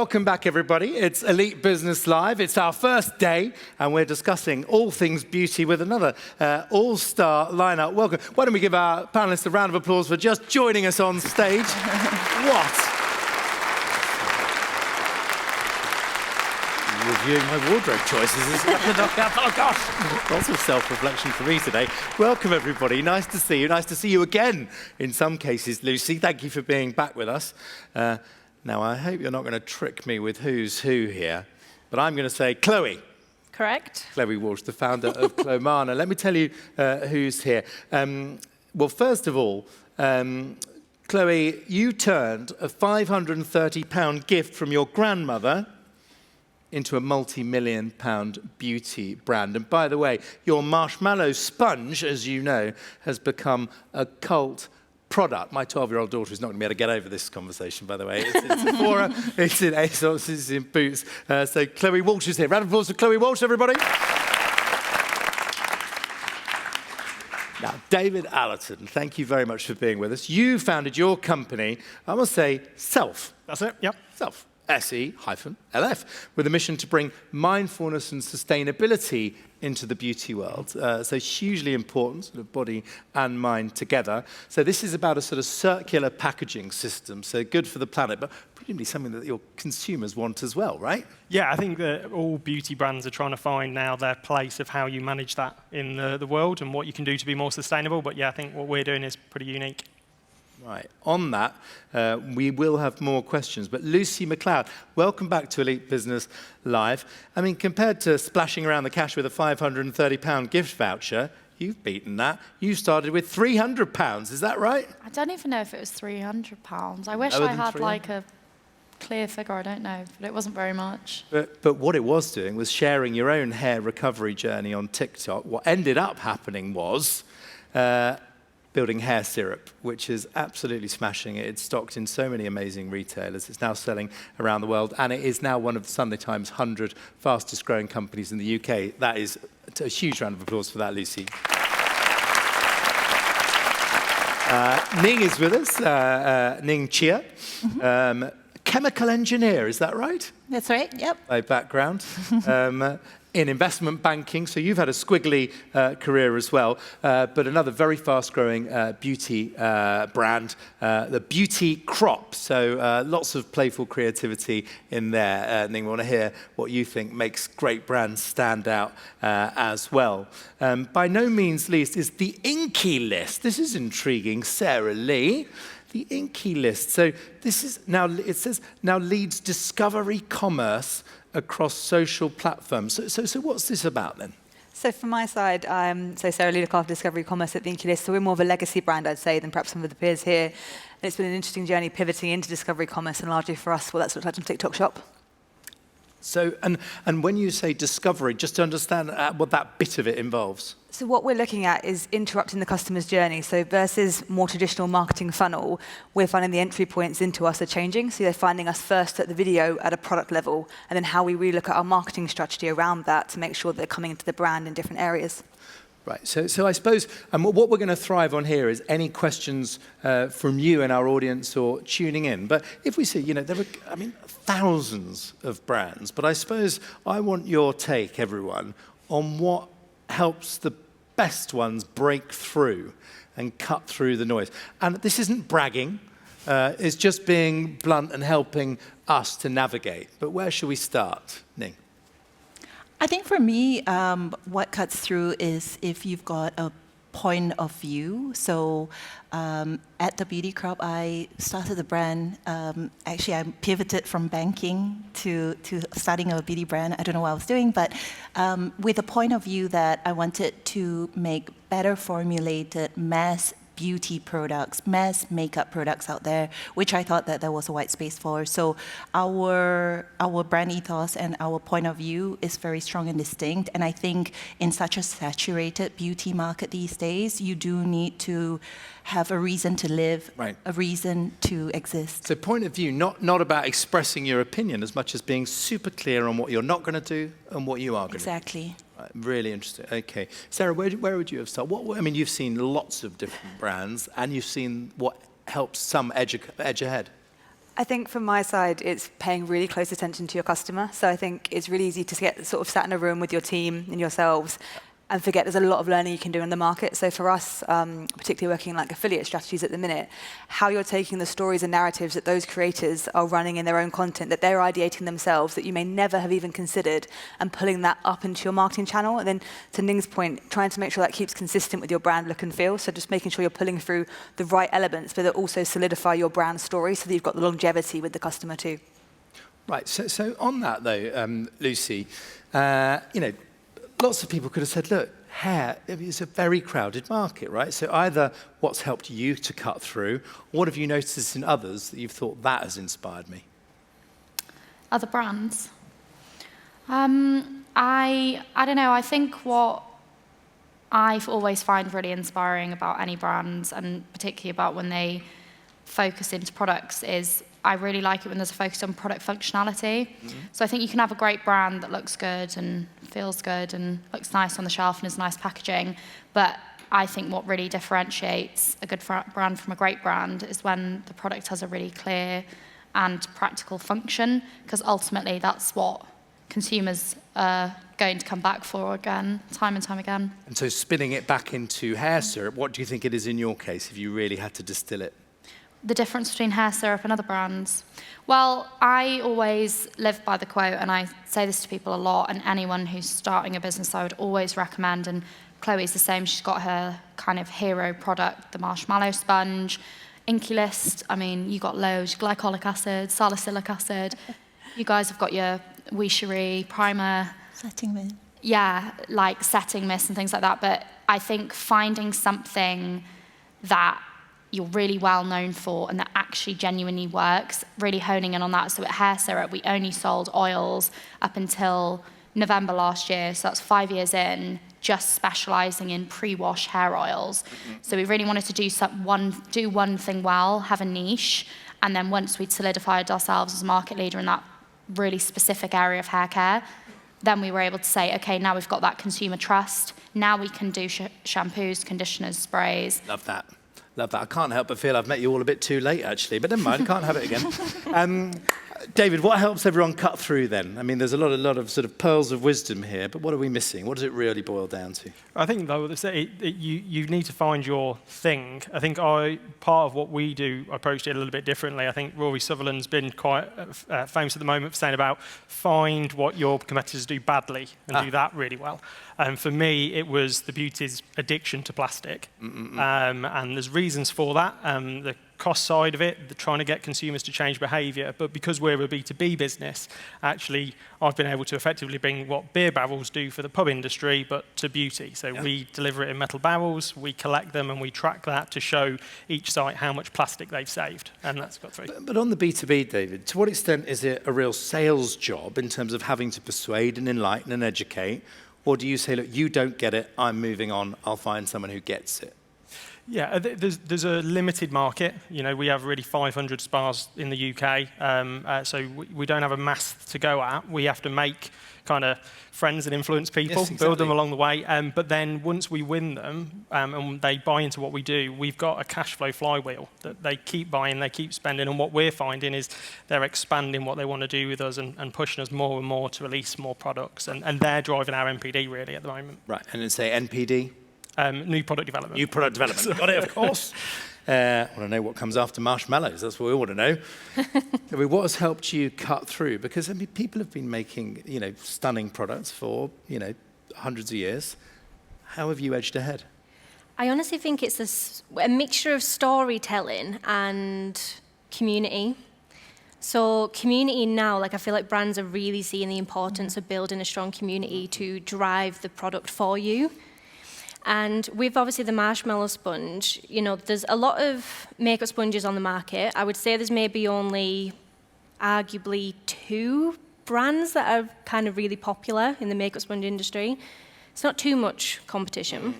Welcome back, everybody. It's Elite Business Live. It's our first day, and we're discussing all things beauty with another all-star lineup. Welcome. Why don't we give our panelists a round of applause for just joining us on stage? What? Reviewing my wardrobe choices. Oh, gosh. Lots of self-reflection for me today. Welcome, everybody. Nice to see you. Nice to see you again, in some cases, Lucie. Thank you for being back with us. Now, I hope you're not going to trick me with who's who here, but I'm going to say Chloe. Correct. Chloe Walsh, the founder of Clamana. Let me tell you who's here. Well, first of all, Chloe, you turned a £530 gift from your grandmother into a multi-million-pound beauty brand. And by the way, your marshmallow sponge, as you know, has become a cult product. My 12-year-old daughter is not going to be able to get over this conversation, by the way. It's in Sephora, it's in ASOS, it's in Boots. So Chloe Walsh is here. Round of applause for Chloe Walsh, everybody. Now, David Allerton, thank you very much for being with us. You founded your company, I must say, Self. That's it, yep. Self. SE-LF, with a mission to bring mindfulness and sustainability into the beauty world. So hugely important, sort of body and mind together. So this is about a sort of circular packaging system, so good for the planet, but presumably something that your consumers want as well, right? Yeah, I think that all beauty brands are trying to find now their place of how you manage that in the world and what you can do to be more sustainable. But yeah, I think what we're doing is pretty unique. Right. On that, we will have more questions. But Lucie Macleod, welcome back to Elite Business Live. I mean, compared to splashing around the cash with a £530 gift voucher, you've beaten that. You started with £300. Is that right? I don't even know if it was £300. I wish I had like a clear figure. I don't know, but it wasn't very much. But what it was doing was sharing your own hair recovery journey on TikTok. What ended up happening was building hair syrup, which is absolutely smashing it. It's stocked in so many amazing retailers. It's now selling around the world, and it is now one of the Sunday Times 100 fastest growing companies in the UK. That is a huge round of applause for that, Lucie. Ning is with us, Ning Cheah. Chemical engineer, is that right? That's right, yep. By background. In investment banking, so you've had a squiggly career as well, but another very fast-growing beauty brand, the Beauty Crop. So lots of playful creativity in there. Ning, we want to hear what you think makes great brands stand out as well. By no means least is the INKEY list. This is intriguing. Sarah Lee. The INKEY list. So this is now, it says, now leads discovery commerce across social platforms. So what's this about then? So from my side, so Sarah Lee, look after discovery commerce at the INKEY list. So we're more of a legacy brand, I'd say, than perhaps some of the peers here. And it's been an interesting journey pivoting into discovery commerce, and largely for us, well, that's what on TikTok Shop. So, and when you say discovery, just to understand what that bit of it involves. So what we're looking at is interrupting the customer's journey. So versus more traditional marketing funnel, we're finding the entry points into us are changing. So they're finding us first at the video at a product level, and then how we really look at our marketing strategy around that to make sure they're coming into the brand in different areas. Right, so I suppose what we're going to thrive on here is any questions from you and our audience or tuning in. But if we see, you know, there are, thousands of brands, but I suppose I want your take, everyone, on what helps the best ones break through and cut through the noise. And this isn't bragging, it's just being blunt and helping us to navigate. But where should we start, Ning? I think for me, what cuts through is if you've got a point of view. So at the Beauty Crop, I started the brand. Actually, I pivoted from banking to starting a beauty brand. I don't know what I was doing, but with a point of view that I wanted to make better formulated mass beauty products, mass makeup products out there, which I thought that there was a white space for. So our brand ethos and our point of view is very strong and distinct. And I think in such a saturated beauty market these days, you do need to have a reason to live, right, a reason to exist. So point of view, not about expressing your opinion as much as being super clear on what you're not going to do and what you are going to do. Exactly. Really interesting. Okay. Sarah, where would you have started? I mean, you've seen lots of different brands, and you've seen what helps some edge ahead. I think from my side, it's paying really close attention to your customer. So I think it's really easy to get sort of sat in a room with your team and yourselves and forget there's a lot of learning you can do in the market. So for us, particularly working in like affiliate strategies at the minute, how you're taking the stories and narratives that those creators are running in their own content, that they're ideating themselves, that you may never have even considered, and pulling that up into your marketing channel. And then to Ning's point, trying to make sure that keeps consistent with your brand look and feel. So just making sure you're pulling through the right elements, but that also solidify your brand story so that you've got the longevity with the customer too. Right, so on that though, Lucie, lots of people could have said, look, hair is a very crowded market, right? So either what's helped you to cut through, or what have you noticed in others that you've thought that has inspired me? Other brands? I don't know, I think what I always find really inspiring about any brands, and particularly about when they focus into products, is I really like it when there's a focus on product functionality. So I think you can have a great brand that looks good and feels good and looks nice on the shelf and is nice packaging, but I think what really differentiates a good brand from a great brand is when the product has a really clear and practical function, because ultimately that's what consumers are going to come back for again, time and time again. And so spinning it back into hair syrup, what do you think it is in your case if you really had to distill it? The difference between hair syrup and other brands? Well, I always live by the quote, and I say this to people a lot, and anyone who's starting a business I would always recommend, and Chloe's the same, she's got her kind of hero product, the marshmallow sponge, INKEY list, I mean, you got loads, glycolic acid, salicylic acid, you guys have got your Wishery, primer. Setting mist. Yeah, like setting mist and things like that, but I think finding something that you're really well known for and that actually genuinely works, really honing in on that. So at hair syrup, we only sold oils up until November last year, so that's 5 years in, just specializing in pre-wash hair oils. So we really wanted to do one thing well, have a niche, and then once we'd solidified ourselves as a market leader in that really specific area of hair care, then we were able to say, okay, now we've got that consumer trust, now we can do shampoos, conditioners, sprays. Love that. Love that. I can't help but feel I've met you all a bit too late, actually, but never mind, I can't have it again. David, what helps everyone cut through then? I mean, there's a lot of sort of pearls of wisdom here, but what are we missing? What does it really boil down to? I think, though, you need to find your thing. I think part of what we do, I approached it a little bit differently. I think Rory Sutherland's been quite famous at the moment for saying about find what your competitors do badly and do that really well. And for me, it was the beauty's addiction to plastic. And there's reasons for that. The cost side of it, trying to get consumers to change behaviour. But because we're a B2B business, actually, I've been able to effectively bring what beer barrels do for the pub industry, but to beauty. So we deliver it in metal barrels, we collect them, and we track that to show each site how much plastic they've saved. And that's got through. But on the B2B, David, to what extent is it a real sales job in terms of having to persuade and enlighten and educate? Or do you say, look, you don't get it, I'm moving on, I'll find someone who gets it? Yeah, there's a limited market. You know, we have really 500 spas in the UK, so we don't have a mass to go at. We have to make kind of friends and influence people, build them along the way. But then once we win them and they buy into what we do, we've got a cash flow flywheel that they keep buying, they keep spending. And what we're finding is they're expanding what they want to do with us and pushing us more and more to release more products. And they're driving our NPD really at the moment. Right, and then say NPD? New product development. New product development. Got it, of course. I want to know what comes after marshmallows. That's what we want to know. I mean, what has helped you cut through? Because I mean, people have been making, stunning products for, hundreds of years. How have you edged ahead? I honestly think it's a mixture of storytelling and community. So community now, I feel like brands are really seeing the importance of building a strong community to drive the product for you. And with obviously the marshmallow sponge, there's a lot of makeup sponges on the market. I would say there's maybe only arguably 2 brands that are kind of really popular in the makeup sponge industry. It's not too much competition.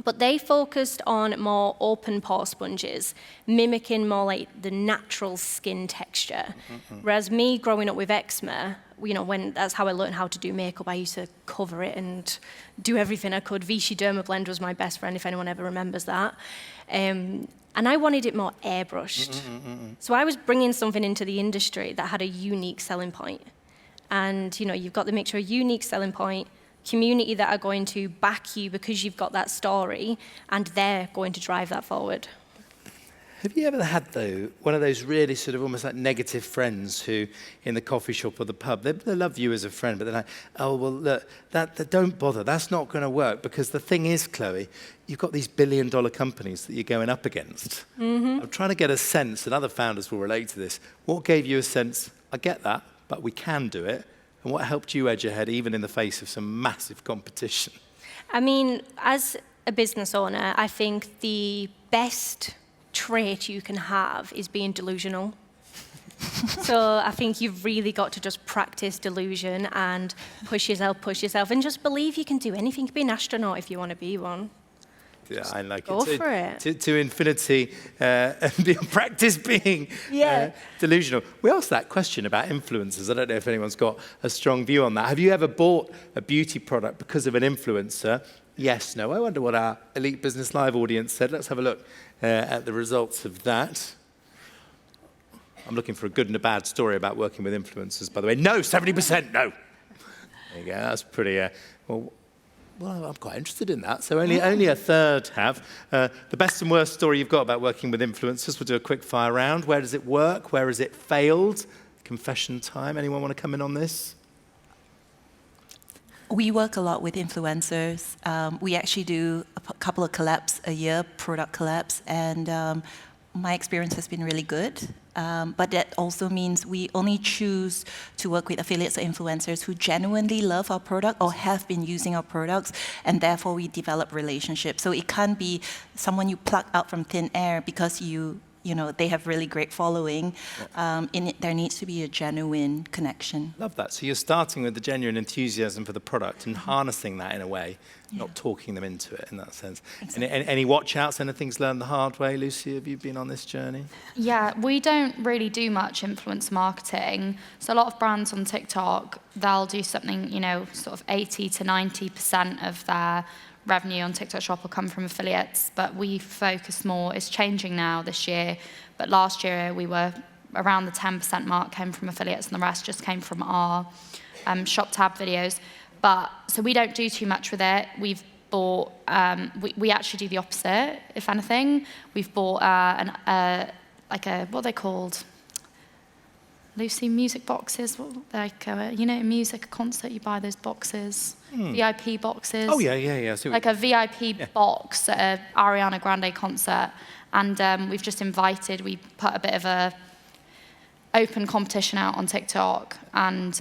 But they focused on more open pore sponges, mimicking more like the natural skin texture. Whereas me growing up with eczema, when that's how I learned how to do makeup, I used to cover it and do everything I could. Vichy Dermablend was my best friend, if anyone ever remembers that. And And I wanted it more airbrushed. So I was bringing something into the industry that had a unique selling point. And you've got to make sure a unique selling point, community that are going to back you because you've got that story, and they're going to drive that forward. Have you ever had, though, one of those really sort of almost like negative friends who, in the coffee shop or the pub, they love you as a friend, but they're like, oh, well, look, that don't bother. That's not going to work. Because the thing is, Chloe, you've got these billion-dollar companies that you're going up against. I'm trying to get a sense, and other founders will relate to this. What gave you a sense, I get that, but we can do it? And what helped you edge ahead, even in the face of some massive competition? I mean, as a business owner, I think the best trait you can have is being delusional. So I think you've really got to just practice delusion and push yourself, and just believe you can do anything. You can be an astronaut if you want to be one. Yeah, I like Go it. for it. To infinity, and practice being delusional. We asked that question about influencers. I don't know if anyone's got a strong view on that. Have you ever bought a beauty product because of an influencer? Yes, no. I wonder what our Elite Business Live audience said. Let's have a look at the results of that. I'm looking for a good and a bad story about working with influencers, by the way. No, 70%, no. There you go. That's pretty, well, I'm quite interested in that. So only a third have. The best and worst story you've got about working with influencers. We'll do a quick fire round. Where does it work? Where has it failed? Confession time. Anyone want to come in on this? We work a lot with influencers. We actually do a couple of collabs a year, product collabs, and my experience has been really good. But that also means we only choose to work with affiliates or influencers who genuinely love our product or have been using our products, and therefore we develop relationships. So it can't be someone you pluck out from thin air because they have really great following. There needs to be a genuine connection. Love that. So you're starting with the genuine enthusiasm for the product and harnessing that in a way, not talking them into it in that sense. Exactly. Any watch outs, anything's learned the hard way? Lucie, have you been on this journey? Yeah, we don't really do much influencer marketing. So a lot of brands on TikTok, they'll do something, sort of 80 to 90% of their revenue on TikTok Shop will come from affiliates, but we focus more. It's changing now this year, but last year we were around the 10% mark came from affiliates, and the rest just came from our shop tab videos. But so we don't do too much with it. We've bought. We actually do the opposite. If anything, we've bought what are they called? Lucie music boxes, music concert, you buy those boxes, VIP boxes. Oh, yeah. Like a VIP box at an Ariana Grande concert. And we've just we put a bit of a open competition out on TikTok, and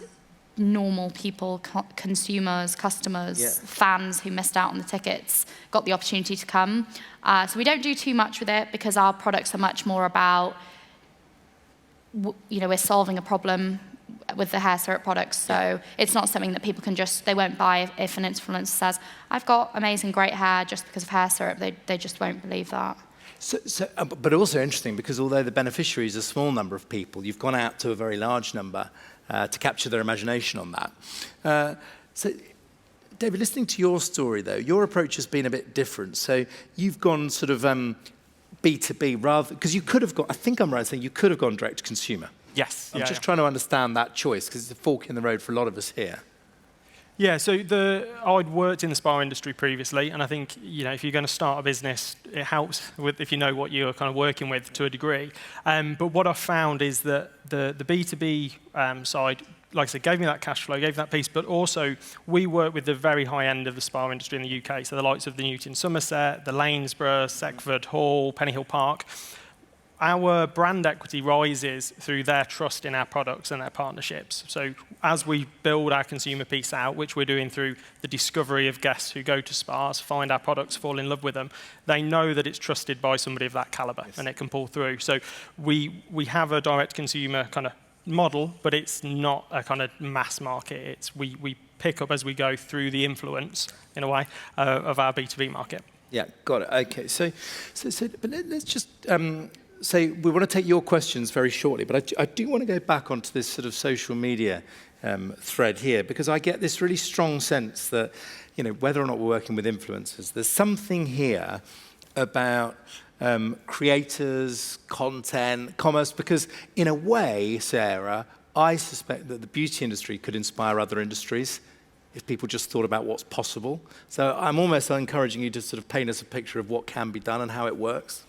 normal people, consumers, customers, fans who missed out on the tickets got the opportunity to come. So we don't do too much with it because our products are much more about we're solving a problem with the hair syrup products, so it's not something that people can they won't buy if an influencer says, I've got amazing, great hair just because of hair syrup. They just won't believe that. But also interesting, because although the beneficiary is a small number of people, you've gone out to a very large number to capture their imagination on that. So, David, listening to your story, though, your approach has been a bit different. So you've gone sort of B2B rather, because you could have gone, I think I'm right in saying you could have gone direct to consumer. Yes. I'm just trying to understand that choice, because it's a fork in the road for a lot of us here. Yeah, so I'd worked in the spa industry previously, and I think if you're going to start a business, it helps if you know what you're kind of working with to a degree. But what I found is that the B2B side, like I said, gave me that cash flow, gave me that piece, but also we work with the very high end of the spa industry in the UK, so the likes of the Newton Somerset, the Lanesborough, Seckford Hall, Pennyhill Park. Our brand equity rises through their trust in our products and their partnerships. So as we build our consumer piece out, which we're doing through the discovery of guests who go to spas, find our products, fall in love with them, they know that it's trusted by somebody of that caliber, and it can pull through. So we have a direct consumer kind of model, but it's not a kind of mass market. It's we pick up as we go through the influence, in a way, of our B2B market. Yeah, got it. Okay, so but let's just say we want to take your questions very shortly, but I do want to go back onto this sort of social media thread here, because I get this really strong sense that, whether or not we're working with influencers, there's something here about creators, content, commerce? Because in a way, Sarah, I suspect that the beauty industry could inspire other industries if people just thought about what's possible. So I'm almost encouraging you to sort of paint us a picture of what can be done and how it works.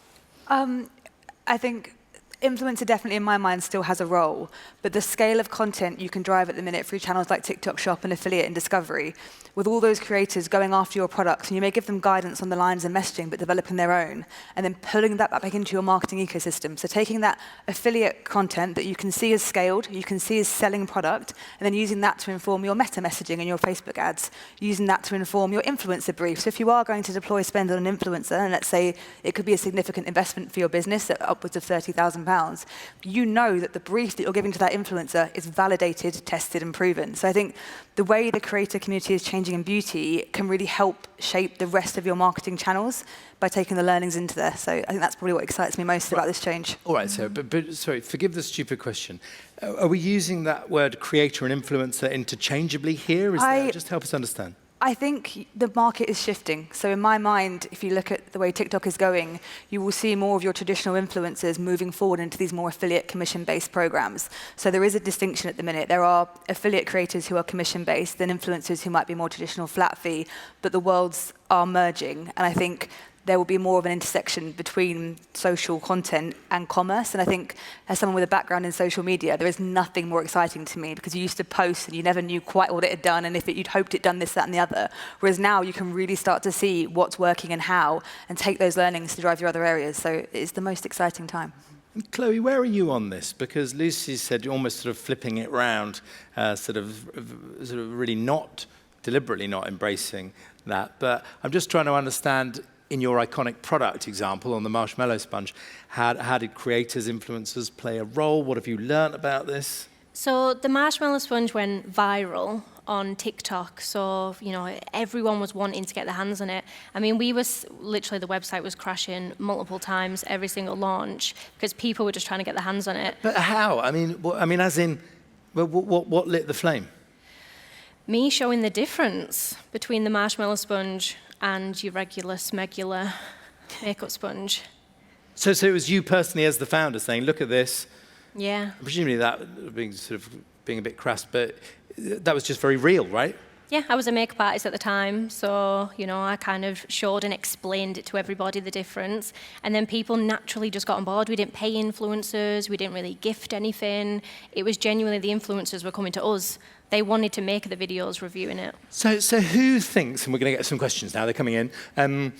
I think influencer definitely in my mind still has a role, but the scale of content you can drive at the minute through channels like TikTok Shop and Affiliate and Discovery, with all those creators going after your products, and you may give them guidance on the lines and messaging, but developing their own, and then pulling that back into your marketing ecosystem. So taking that affiliate content that you can see is scaled, you can see is selling product, and then using that to inform your meta messaging and your Facebook ads, using that to inform your influencer brief. So if you are going to deploy spend on an influencer, and let's say it could be a significant investment for your business at upwards of £30,000, you know that the brief that you're giving to that influencer is validated, tested, and proven. So I think the way the creator community is changing in beauty can really help shape the rest of your marketing channels by taking the learnings into there. So I think that's probably what excites me most about this change. All right, Sarah, but sorry, forgive the stupid question. Are we using that word creator and influencer interchangeably here? Just help us understand. I think the market is shifting. So in my mind, if you look at the way TikTok is going, you will see more of your traditional influencers moving forward into these more affiliate commission-based programs. So there is a distinction at the minute. There are affiliate creators who are commission-based and influencers who might be more traditional flat fee, but the worlds are merging. And I think there will be more of an intersection between social content and commerce. And I think as someone with a background in social media, there is nothing more exciting to me, because you used to post and you never knew quite what it had done, and if you'd hoped it done this, that, and the other. Whereas now you can really start to see what's working and how, and take those learnings to drive your other areas. So it's the most exciting time. Chloe, where are you on this? Because Lucie said you're almost sort of flipping it round, sort of really not, deliberately not embracing that. But I'm just trying to understand, in your iconic product example on the marshmallow sponge, how did creators, influencers play a role? What have you learnt about this? So the marshmallow sponge went viral on TikTok. So, everyone was wanting to get their hands on it. I mean, literally the website was crashing multiple times every single launch because people were just trying to get their hands on it. But how? I mean, as in, what lit the flame? Me showing the difference between the marshmallow sponge and your regular smegular makeup sponge. So it was you personally as the founder saying, look at this. Yeah. Presumably that being a bit crass, but that was just very real, right? Yeah, I was a makeup artist at the time, so, I kind of showed and explained it to everybody, the difference. And then people naturally just got on board. We didn't pay influencers, we didn't really gift anything. It was genuinely the influencers were coming to us. They wanted to make the videos reviewing it. So who thinks, and we're going to get some questions now, they're coming in,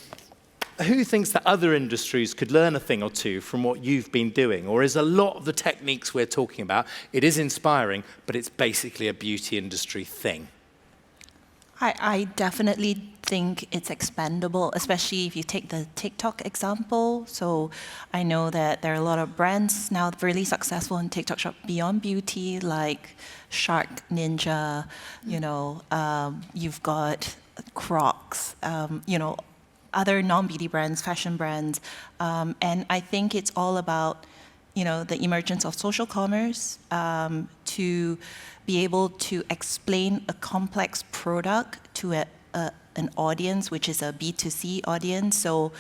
who thinks that other industries could learn a thing or two from what you've been doing? Or is a lot of the techniques we're talking about, it is inspiring, but it's basically a beauty industry thing? I definitely think it's expandable, especially if you take the TikTok example. So I know that there are a lot of brands now really successful in TikTok Shop beyond beauty, like Shark Ninja, you've got Crocs, other non-beauty brands, fashion brands. And I think it's all about, the emergence of social commerce to be able to explain a complex product to an audience, which is a B2C audience. So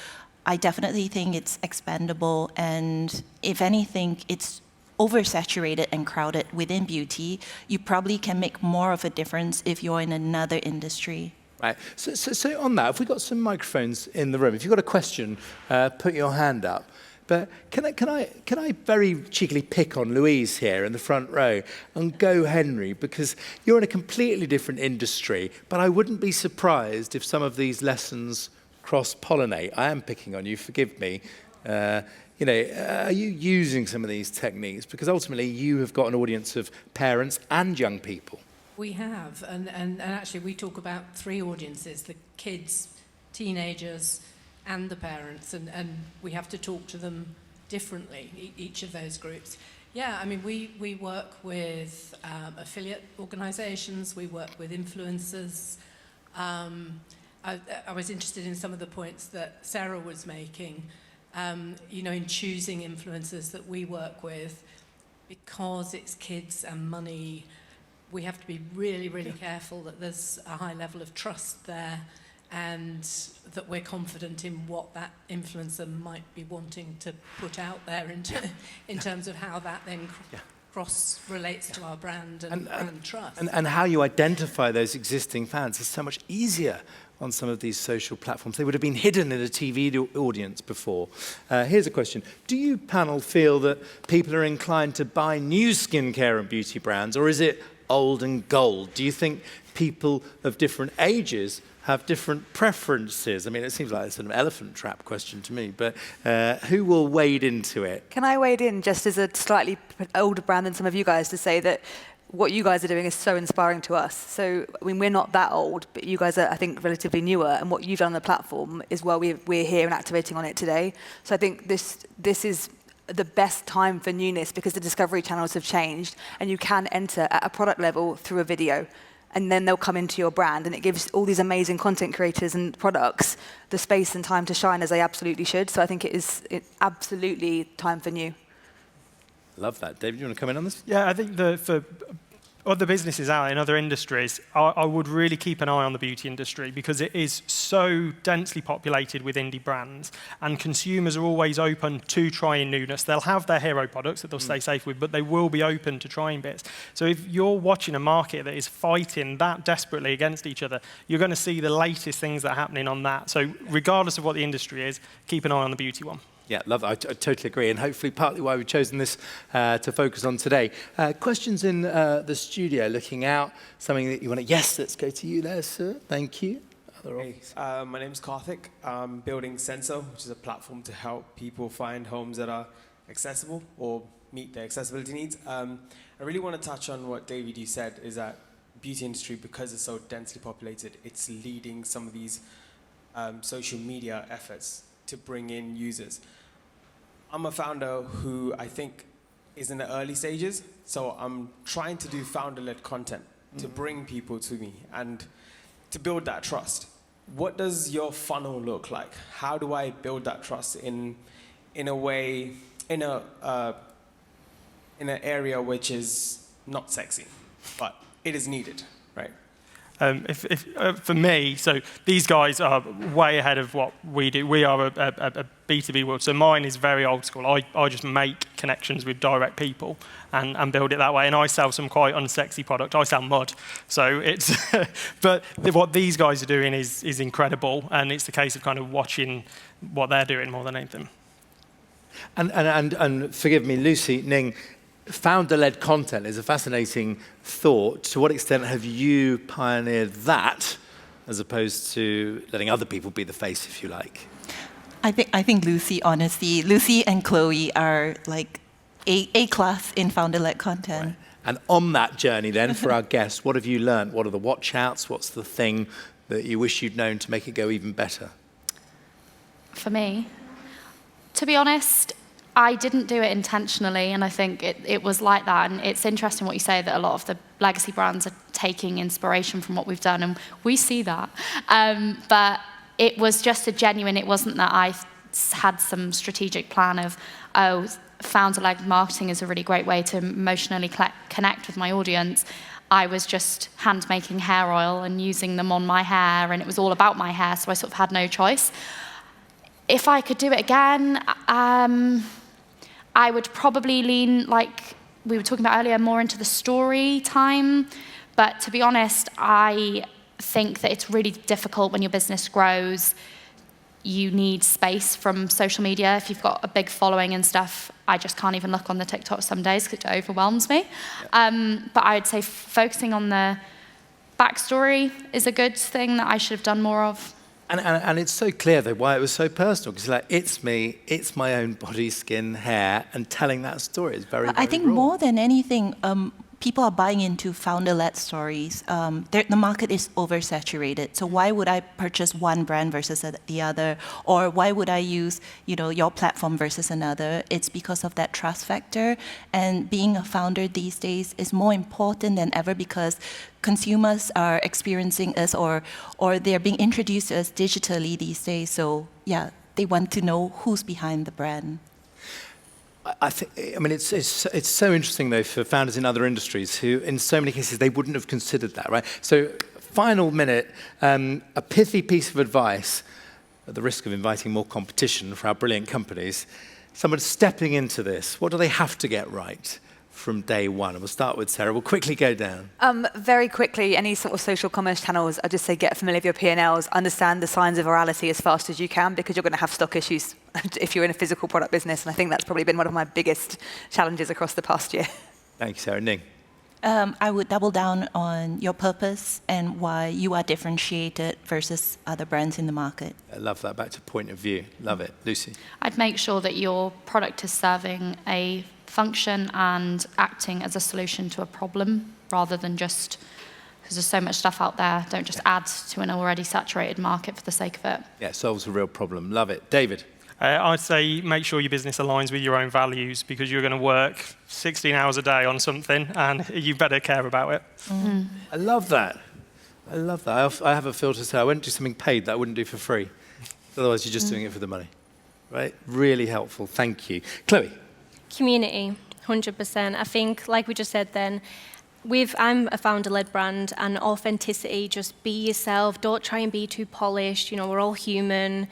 I definitely think it's expandable, and if anything, it's oversaturated and crowded within beauty. You probably can make more of a difference if you're in another industry. Right. So on that, if we've got some microphones in the room, if you've got a question, put your hand up. But can I very cheekily pick on Louise here in the front row and go Henry, because you're in a completely different industry, but I wouldn't be surprised if some of these lessons cross-pollinate. I am picking on you, forgive me. Are you using some of these techniques? Because ultimately you have got an audience of parents and young people. We have, and actually we talk about three audiences: the kids, teenagers, and the parents, and we have to talk to them differently, each of those groups. Yeah, I mean, we work with affiliate organisations, we work with influencers. I was interested in some of the points that Sarah was making, in choosing influencers that we work with, because it's kids and money. We have to be really, really careful that there's a high level of trust there, and that we're confident in what that influencer might be wanting to put out there in terms of how that then cross relates to our brand and brand trust. And how you identify those existing fans is so much easier on some of these social platforms. They would have been hidden in a TV audience before. Here's a question. Do you, panel, feel that people are inclined to buy new skincare and beauty brands, or is it old and gold? Do you think people of different ages have different preferences? I mean, it seems like it's an elephant trap question to me, but who will wade into it? Can I wade in just as a slightly older brand than some of you guys to say that what you guys are doing is so inspiring to us. So, I mean, we're not that old, but you guys are, I think, relatively newer, and what you've done on the platform is why we're here and activating on it today. So I think this is the best time for newness because the discovery channels have changed, and you can enter at a product level through a video, and then they'll come into your brand, and it gives all these amazing content creators and products the space and time to shine as they absolutely should. So I think it's absolutely time for new. Love that. David, you want to come in on this? Yeah, I think for other businesses out in other industries, I would really keep an eye on the beauty industry because it is so densely populated with indie brands, and consumers are always open to trying newness. They'll have their hero products that they'll stay safe with, but they will be open to trying bits. So if you're watching a market that is fighting that desperately against each other, you're going to see the latest things that are happening on that. So regardless of what the industry is, keep an eye on the beauty one. Yeah, love that. I totally agree, and hopefully partly why we've chosen this to focus on today. Questions in the studio, looking out, something that you want to... Yes, let's go to you there, sir. Thank you. Hey, my name is Karthik. I'm building Sensor, which is a platform to help people find homes that are accessible or meet their accessibility needs. I really want to touch on what, David, you said, is that beauty industry, because it's so densely populated, it's leading some of these social media efforts to bring in users. I'm a founder who I think is in the early stages, so I'm trying to do founder-led content to bring people to me and to build that trust. What does your funnel look like? How do I build that trust in a way, in an area which is not sexy, but it is needed, right? For me, so these guys are way ahead of what we do. We are a B2B world, so mine is very old school. I just make connections with direct people and build it that way, and I sell some quite unsexy product. I sell mud, so it's... but what these guys are doing is incredible, and it's the case of kind of watching what they're doing more than anything. And forgive me, Lucie, Ning, founder-led content is a fascinating thought. To what extent have you pioneered that, as opposed to letting other people be the face, if you like? I think Lucie, honestly, Lucie and Chloe are like A-class in founder-led content. Right. And on that journey then, for our guests, what have you learned? What are the watch-outs? What's the thing that you wish you'd known to make it go even better? For me, to be honest, I didn't do it intentionally, and I think it was like that. And it's interesting what you say, that a lot of the legacy brands are taking inspiration from what we've done, and we see that. But it was just a genuine, it wasn't that I had some strategic plan of, oh, founder-led marketing is a really great way to emotionally connect with my audience. I was just hand-making hair oil and using them on my hair, and it was all about my hair, so I sort of had no choice. If I could do it again, I would probably lean, like we were talking about earlier, more into the story time. But to be honest, I think that it's really difficult when your business grows. You need space from social media. If you've got a big following and stuff, I just can't even look on the TikTok some days because it overwhelms me. But I would say focusing on the backstory is a good thing that I should have done more of. And it's so clear, though, why it was so personal, because like, it's me, it's my own body, skin, hair, and telling that story is very, very I think raw. more than anything, people are buying into founder-led stories. The market is oversaturated, so why would I purchase one brand versus the other? Or why would I use, your platform versus another? It's because of that trust factor, and being a founder these days is more important than ever because consumers are experiencing us or they're being introduced to us digitally these days. So yeah, they want to know who's behind the brand. I mean, it's so interesting, though, for founders in other industries who, in so many cases, they wouldn't have considered that, right? So final minute, a pithy piece of advice, at the risk of inviting more competition for our brilliant companies. Someone stepping into this, what do they have to get right from day one? And we'll start with Sarah. We'll quickly go down. Very quickly, any sort of social commerce channels, I just say get familiar with your P&Ls, understand the signs of virality as fast as you can, because you're going to have stock issues if you're in a physical product business. And I think that's probably been one of my biggest challenges across the past year. Thank you, Sarah. Ning. I would double down on your purpose and why you are differentiated versus other brands in the market. I love that. Back to point of view. Love it. Lucie. I'd make sure that your product is serving a function and acting as a solution to a problem rather than just, because there's so much stuff out there, don't just add to an already saturated market for the sake of it. Yeah, solves a real problem. Love it. David. I'd say make sure your business aligns with your own values, because you're going to work 16 hours a day on something and you better care about it. I love that. I love that. I have a filter to say I wouldn't do something paid that I wouldn't do for free. Otherwise, you're just doing it for the money. Right? Really helpful. Thank you. Chloe. Community, 100%. I think, like we just said then, I'm a founder-led brand, and authenticity, just be yourself. Don't try and be too polished. You know, we're all human.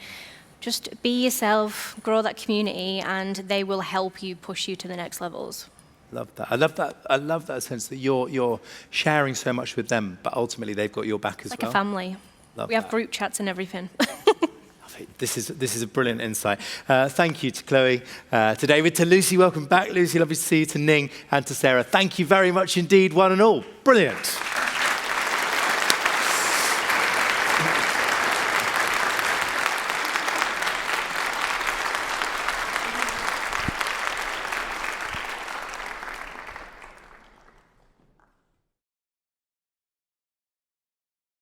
Just be yourself, grow that community, and they will help you push you to the next levels. Love that. I love that. I love that sense that you're sharing so much with them, but ultimately they've got your back as well. Like a family. Love we have that. group chats and everything. This is a brilliant insight. Thank you to Chloe, to David, to Lucie. Welcome back, Lucie. Lovely to see you. To Ning and to Sarah. Thank you very much indeed, one and all. Brilliant.